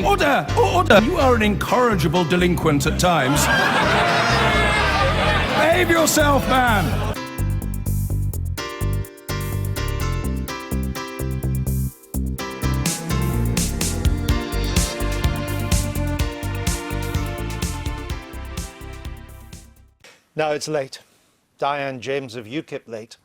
Order! Order! You are an incorrigible delinquent at times. Behave yourself, man! Now it's late. Diane James of UKIP late.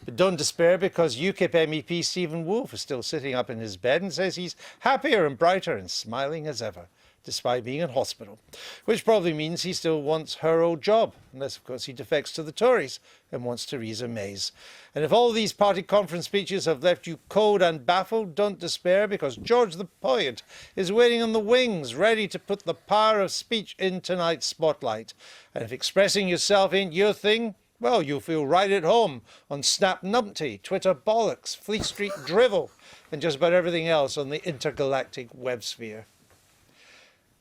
But don't despair, because UKIP MEP Stephen Woolfe is still sitting up in his bed and says he's happier and brighter and smiling as ever, despite being in hospital. Which probably means he still wants her old job, unless of course he defects to the Tories and wants Theresa May's. And if all these party conference speeches have left you cold and baffled, don't despair, because George the poet is waiting on the wings, ready to put the power of speech in tonight's spotlight. And if expressing yourself ain't your thing, well, you'll feel right at home on Snap Numpty, Twitter Bollocks, Fleet Street Drivel, and just about everything else on the intergalactic web sphere.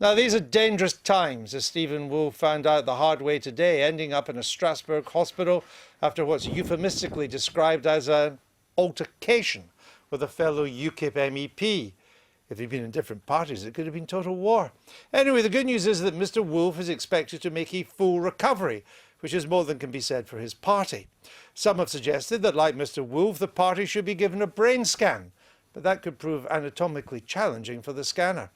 Now, these are dangerous times, as Stephen Woolfe found out the hard way today, ending up in a Strasbourg hospital after what's euphemistically described as an altercation with a fellow UKIP MEP. If he'd been in different parties, it could have been total war. Anyway, the good news is that Mr. Woolfe is expected to make a full recovery, which is more than can be said for his party. Some have suggested that, like Mr. Woolfe, the party should be given a brain scan, but that could prove anatomically challenging for the scanner.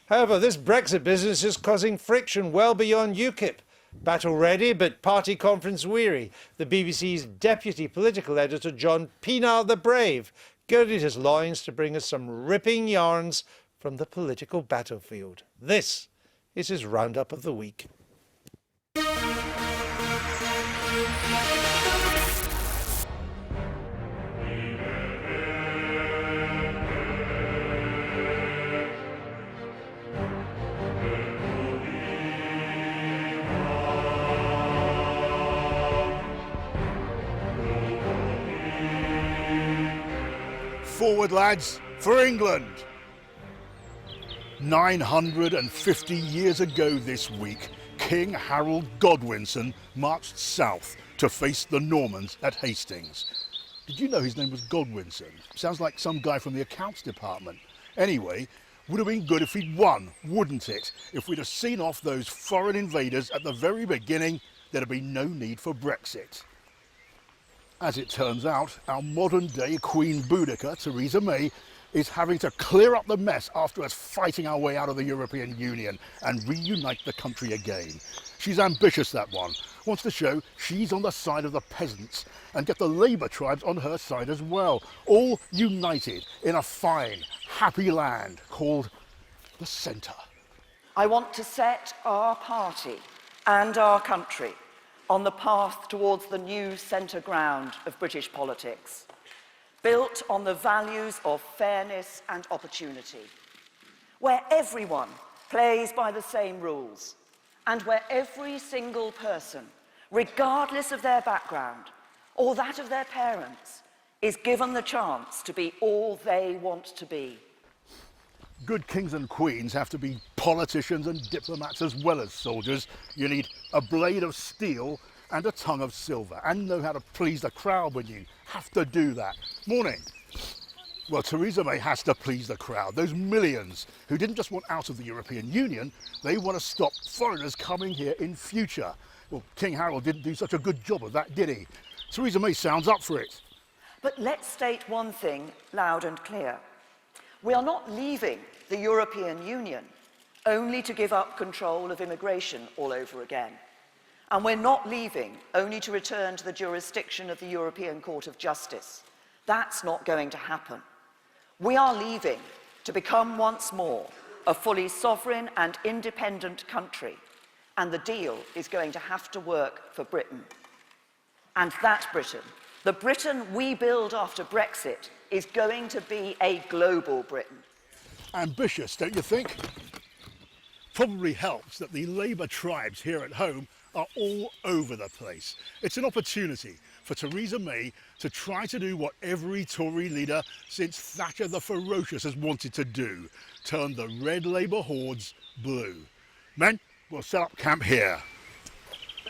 However, this Brexit business is causing friction well beyond UKIP. Battle ready, but party conference weary. The BBC's deputy political editor, John Pienaar the Brave, girded his loins to bring us some ripping yarns from the political battlefield. This is his roundup of the week. Forward, lads, for England. 950 years ago this week, King Harold Godwinson marched south to face the Normans at Hastings. Did you know his name was Godwinson? Sounds like some guy from the accounts department. Anyway, would have been good if he'd won, wouldn't it? If we'd have seen off those foreign invaders at the very beginning, there'd have been no need for Brexit. As it turns out, our modern-day Queen Boudica, Theresa May, is having to clear up the mess after us fighting our way out of the European Union and reunite the country again. She's ambitious, that one. Wants to show she's on the side of the peasants and get the Labour tribes on her side as well, all united in a fine, happy land called the Centre. I want to set our party and our country on the path towards the new centre ground of British politics, built on the values of fairness and opportunity, where everyone plays by the same rules, and where every single person, regardless of their background or that of their parents, is given the chance to be all they want to be. Good kings and queens have to be politicians and diplomats as well as soldiers. You need a blade of steel and a tongue of silver, and know how to please the crowd when you have to do that. Morning. Well, Theresa May has to please the crowd, those millions who didn't just want out of the European Union, they want to stop foreigners coming here in future. Well, King Harold didn't do such a good job of that, did he? Theresa May sounds up for it. But let's state one thing loud and clear. We are not leaving the European Union only to give up control of immigration all over again. And we're not leaving only to return to the jurisdiction of the European Court of Justice. That's not going to happen. We are leaving to become once more a fully sovereign and independent country, and the deal is going to have to work for Britain. And that Britain, the Britain we build after Brexit, is going to be a global Britain. Ambitious, don't you think? Probably helps that the Labour tribes here at home are all over the place. It's an opportunity for Theresa May to try to do what every Tory leader since Thatcher the Ferocious has wanted to do, turn the red Labour hordes blue. Men, we'll set up camp here.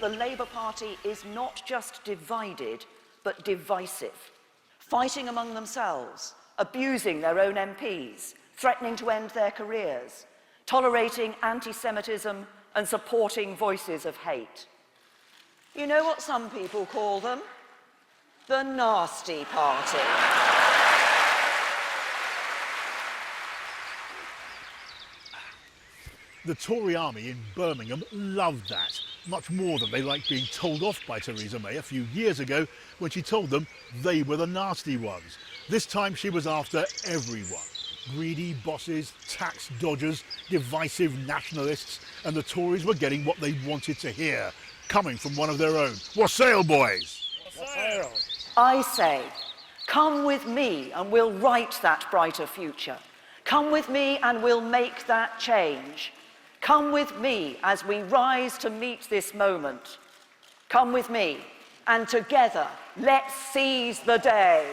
The Labour Party is not just divided, but divisive, fighting among themselves, abusing their own MPs, threatening to end their careers, tolerating anti-Semitism and supporting voices of hate. You know what some people call them? The Nasty Party. The Tory army in Birmingham loved that, much more than they liked being told off by Theresa May a few years ago when she told them they were the nasty ones. This time she was after everyone. Greedy bosses, tax dodgers, divisive nationalists, and the Tories were getting what they wanted to hear, coming from one of their own. Wassail, boys! Wassail! I say, come with me and we'll write that brighter future. Come with me and we'll make that change. Come with me as we rise to meet this moment. Come with me, and together, let's seize the day.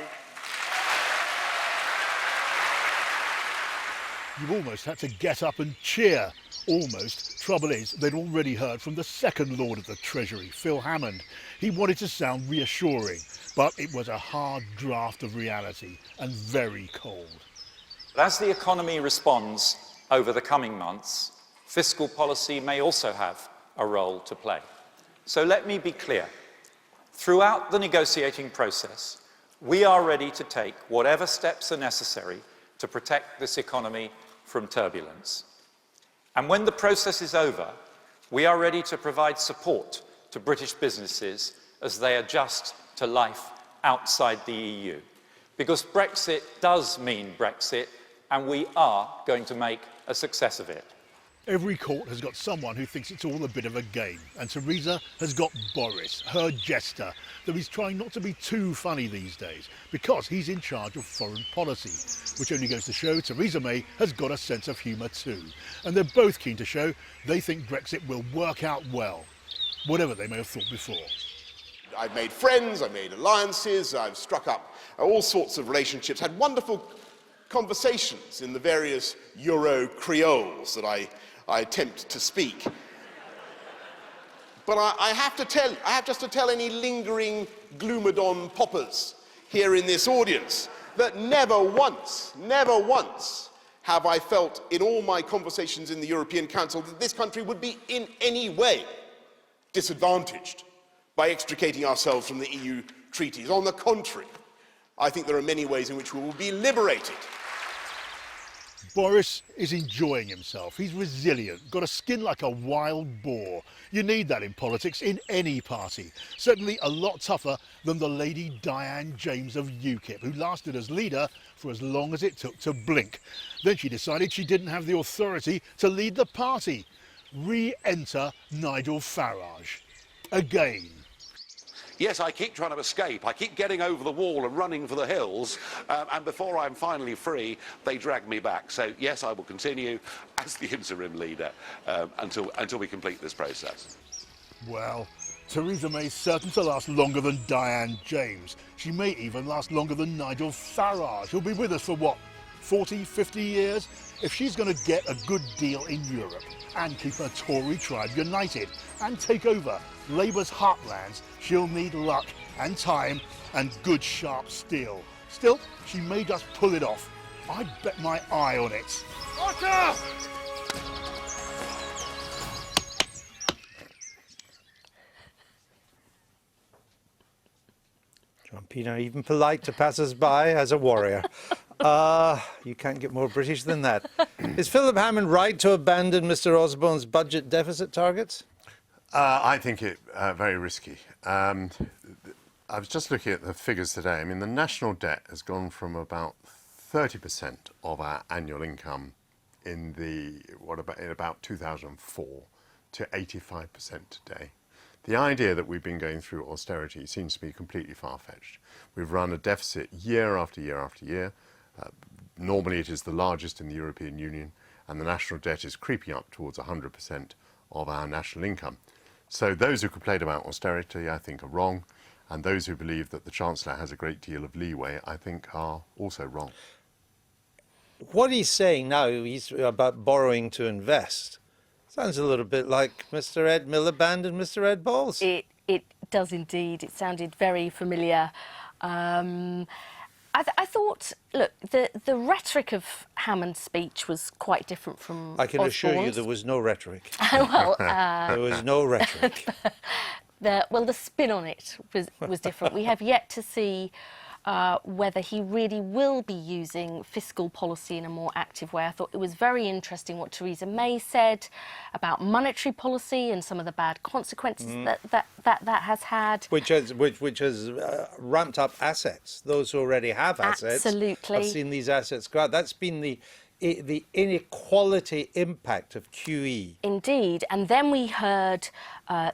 You almost had to get up and cheer. Almost. Trouble is, they'd already heard from the second Lord of the Treasury, Phil Hammond. He wanted to sound reassuring, but it was a hard draft of reality and very cold. As the economy responds over the coming months, fiscal policy may also have a role to play. So let me be clear. Throughout the negotiating process, we are ready to take whatever steps are necessary to protect this economy from turbulence. And when the process is over, we are ready to provide support to British businesses as they adjust to life outside the EU. Because Brexit does mean Brexit, and we are going to make a success of it. Every court has got someone who thinks it's all a bit of a game, and Theresa has got Boris, her jester, though he's trying not to be too funny these days, because he's in charge of foreign policy, which only goes to show Theresa May has got a sense of humour too. And they're both keen to show they think Brexit will work out well, whatever they may have thought before. I've made friends, I've made alliances, I've struck up all sorts of relationships, had wonderful conversations in the various Euro creoles that I attempt to speak. But I have just to tell any lingering Gloomadon poppers here in this audience that never once have I felt in all my conversations in the European Council that this country would be in any way disadvantaged by extricating ourselves from the EU treaties. On the contrary, I think there are many ways in which we will be liberated. Boris is enjoying himself. He's resilient, got a skin like a wild boar. You need that in politics, in any party. Certainly a lot tougher than the Lady Diane James of UKIP, who lasted as leader for as long as it took to blink. Then she decided she didn't have the authority to lead the party. Re-enter Nigel Farage. Again. Yes, I keep trying to escape. I keep getting over the wall and running for the hills, and before I'm finally free, they drag me back. So, yes, I will continue as the interim leader until we complete this process. Well, Theresa May's certain to last longer than Diane James. She may even last longer than Nigel Farage, who'll be with us for, what, 40, 50 years? If she's going to get a good deal in Europe and keep her Tory tribe united and take over Labour's heartlands, she'll need luck and time and good sharp steel. Still, she may just pull it off. I'd bet my eye on it. Otter! John Pino, even polite to passers-by as a warrior. You can't get more British than that. Is Philip Hammond right to abandon Mr Osborne's budget deficit targets? I think it very risky. I was just looking at the figures today. I mean, the national debt has gone from about 30% of our annual income in about 2004 to 85% today. The idea that we've been going through austerity seems to be completely far-fetched. We've run a deficit year after year after year. Normally it is the largest in the European Union, and the national debt is creeping up towards 100% of our national income. So those who complain about austerity, I think, are wrong, and those who believe that the Chancellor has a great deal of leeway, I think, are also wrong. What he's saying now, he's about borrowing to invest. Sounds a little bit like Mr Ed Miliband and Mr Ed Balls. It does indeed. It sounded very familiar. I thought, look, the rhetoric of Hammond's speech was quite different from I can assure you Osborne's. there was no rhetoric. Well, There was no rhetoric. the spin on it was different. We have yet to see whether he really will be using fiscal policy in a more active way. I thought it was very interesting what Theresa May said about monetary policy and some of the bad consequences that has had. Which has ramped up assets. Those who already have assets Absolutely. have seen these assets grow. That's been the inequality impact of QE. Indeed, and then we heard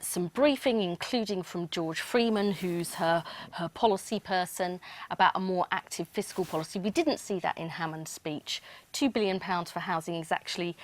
some briefing, including from George Freeman, who's her policy person, about a more active fiscal policy. We didn't see that in Hammond's speech. £2 billion for housing is actually,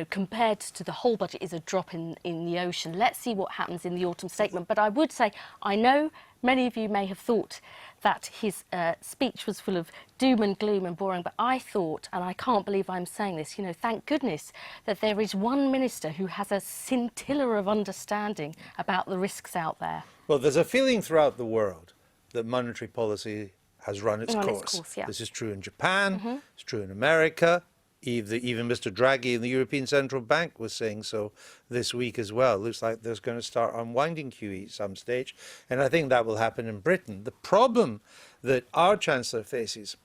compared to the whole budget, is a drop in the ocean. Let's see what happens in the autumn statement. But I would say, I know many of you may have thought that his speech was full of doom and gloom and boring, but I thought, and I can't believe I'm saying this, thank goodness that there is one minister who has a scintilla of understanding about the risks out there. Well, there's a feeling throughout the world that monetary policy has run its course. Yeah. This is true in Japan, it's true in America. Even Mr. Draghi in the European Central Bank was saying so this week as well. Looks like there's going to start unwinding QE at some stage, and I think that will happen in Britain. The problem that our Chancellor faces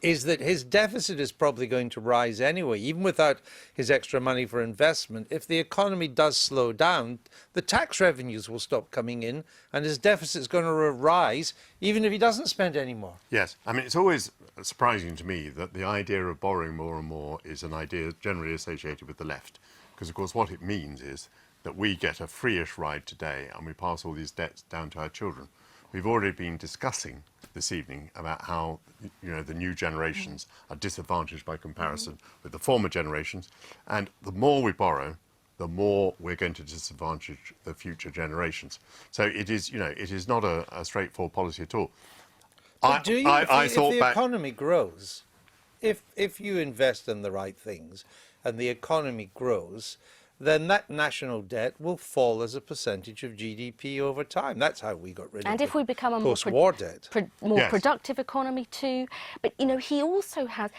is that his deficit is probably going to rise anyway, even without his extra money for investment. If the economy does slow down, the tax revenues will stop coming in and his deficit is going to rise, even if he doesn't spend any more. Yes, I mean, it's always surprising to me that the idea of borrowing more and more is an idea generally associated with the left. Because, of course, what it means is that we get a free-ish ride today and we pass all these debts down to our children. We've already been discussing this evening about how, the new generations are disadvantaged by comparison with the former generations. And the more we borrow, the more we're going to disadvantage the future generations. So it is, it is not a straightforward policy at all. But if the economy grows, if you invest in the right things and the economy grows, then that national debt will fall as a percentage of GDP over time. That's how we got rid of it. And if we become a post-war debt. more productive economy too. But, he also has,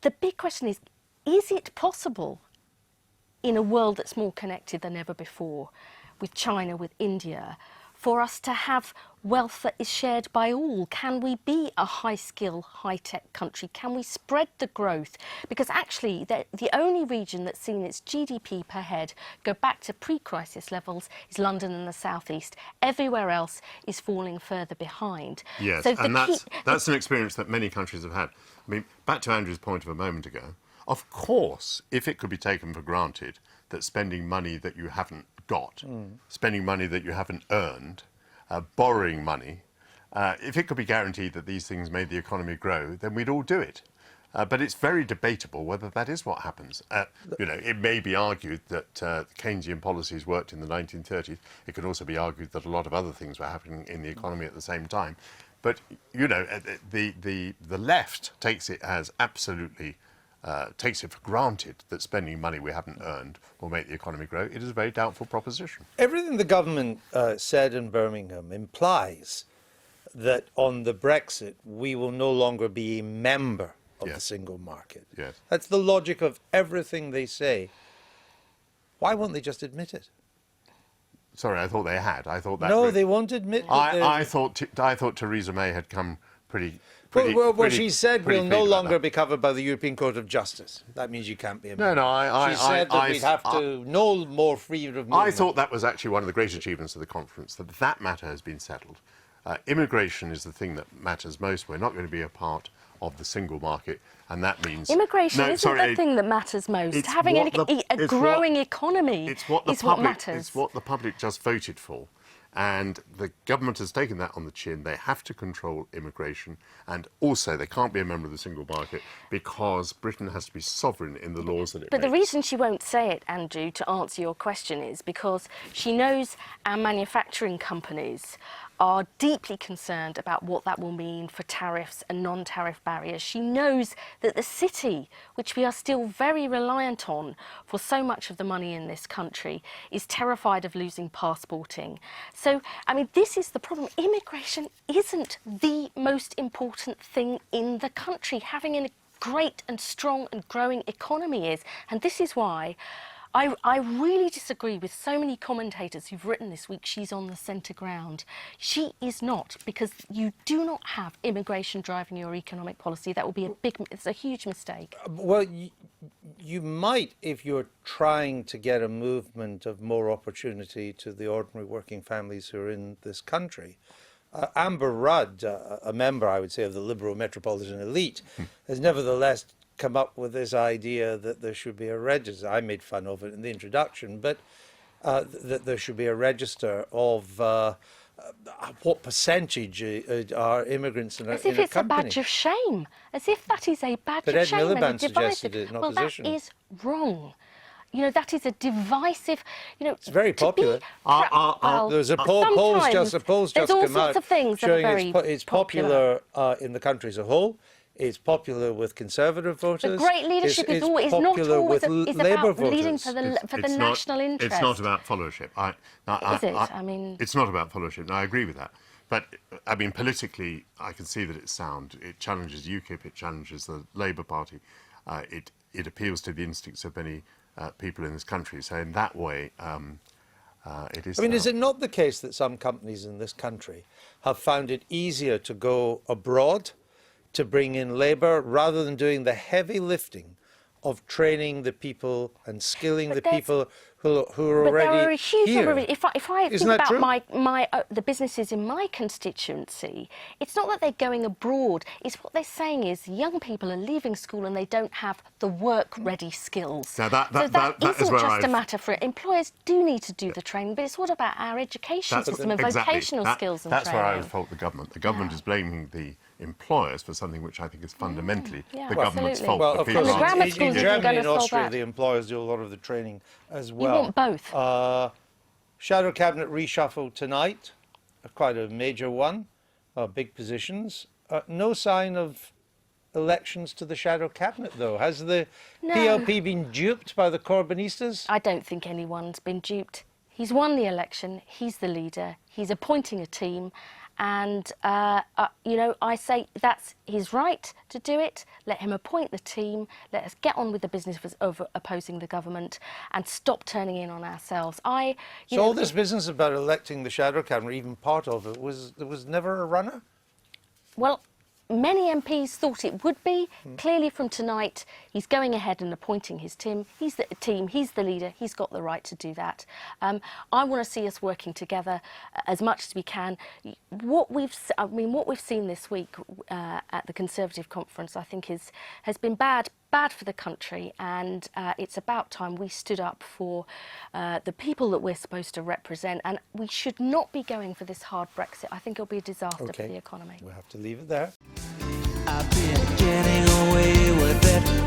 the big question is it possible in a world that's more connected than ever before, with China, with India, for us to have wealth that is shared by all? Can we be a high-skill, high-tech country? Can we spread the growth? Because actually, the only region that's seen its GDP per head go back to pre-crisis levels is London and the South East. Everywhere else is falling further behind. Yes, so and that's an experience that many countries have had. Back to Andrew's point of a moment ago, of course, if it could be taken for granted that spending money that you haven't got, spending money that you haven't earned, borrowing money, if it could be guaranteed that these things made the economy grow, then we'd all do it. But it's very debatable whether that is what happens. It may be argued that Keynesian policies worked in the 1930s. It could also be argued that a lot of other things were happening in the economy at the same time. But, the left takes it as absolutely takes it for granted that spending money we haven't earned will make the economy grow. It is a very doubtful proposition. Everything the government said in Birmingham implies that on the Brexit, we will no longer be a member of the single market. Yes. That's the logic of everything they say. Why won't they just admit it? Sorry, I thought they had. I thought that. No, they won't admit it. I thought Theresa May had come pretty. Well, she said we'll no longer be be covered by the European Court of Justice. That means you can't be a member. No, she said that we'd have to no more freedom of movement. I thought that was actually one of the great achievements of the conference, that matter has been settled. Immigration is the thing that matters most. We're not going to be a part of the single market, and that means... Immigration isn't the thing that matters most. Having a growing economy is what matters. It's what the public just voted for. And the government has taken that on the chin. They have to control immigration, and also they can't be a member of the single market because Britain has to be sovereign in the laws that it makes. But the reason she won't say it, Andrew, to answer your question, is because she knows our manufacturing companies are deeply concerned about what that will mean for tariffs and non-tariff barriers. She knows that the city, which we are still very reliant on for so much of the money in this country, is terrified of losing passporting. So, I mean, this is the problem. Immigration isn't the most important thing in the country. Having a great and strong and growing economy is, and this is why I really disagree with so many commentators who've written this week she's on the centre ground. She is not, because you do not have immigration driving your economic policy. That will be it's a huge mistake. Well, you might if you're trying to get a movement of more opportunity to the ordinary working families who are in this country. Amber Rudd, a member, I would say, of the Liberal metropolitan elite, has nevertheless come up with this idea that there should be a register. I made fun of it in the introduction, but that there should be a register of what percentage are immigrants in a company. As if it's a badge of shame. As if that is a badge But of Ed shame. Miliband suggested it in opposition. Well, that is wrong. You know, that is a divisive, It's very popular. Well, There's a polls just there's come all out sorts of things that are showing very it's popular in the country as a whole. It's popular with Conservative voters. But great leadership is not always about leading for the national interest. It's not about followership. Is it? I mean, it's not about followership. No, I agree with that. But I mean, politically, I can see that it's sound. It challenges UKIP. It challenges the Labour Party. It appeals to the instincts of many people in this country. So in that way, it is. I mean, is it not the case that some companies in this country have found it easier to go abroad to bring in labour rather than doing the heavy lifting of training the people and skilling the people who are already there are a huge here? number of, if I think that about true? the businesses in my constituency, it's not that they're going abroad. It's what they're saying is young people are leaving school and they don't have the work-ready skills. Now that isn't is where just a matter for it. Employers do need to do the training, but it's what about our education system and vocational skills and that's training? where I would fault the government. The government is blaming the employers for something which I think is fundamentally the government's fault. Well, of People course, aren't- grammar schools in isn't Germany going to and solve Austria, that. the employers do a lot of the training as well. You want both. Shadow cabinet reshuffle tonight, quite a major one, big positions. No sign of elections to the shadow cabinet, though. Has the PLP been duped by the Corbynistas? I don't think anyone's been duped. He's won the election, he's the leader, he's appointing a team, and, you know, I say that's his right to do it. Let him appoint the team, let us get on with the business of opposing the government and stop turning in on ourselves. So all this business about electing the shadow cabinet, even part of it, there was never a runner? Well, many MPs thought it would be. Clearly from tonight, he's going ahead and appointing his team. He's the leader, he's got the right to do that. I want to see us working together as much as we can. What we've seen this week at the Conservative conference, I think has been bad for the country, and it's about time we stood up for the people that we're supposed to represent, and we should not be going for this hard Brexit. I think it'll be a disaster for the economy. We'll have to leave it there. I've been getting away with it.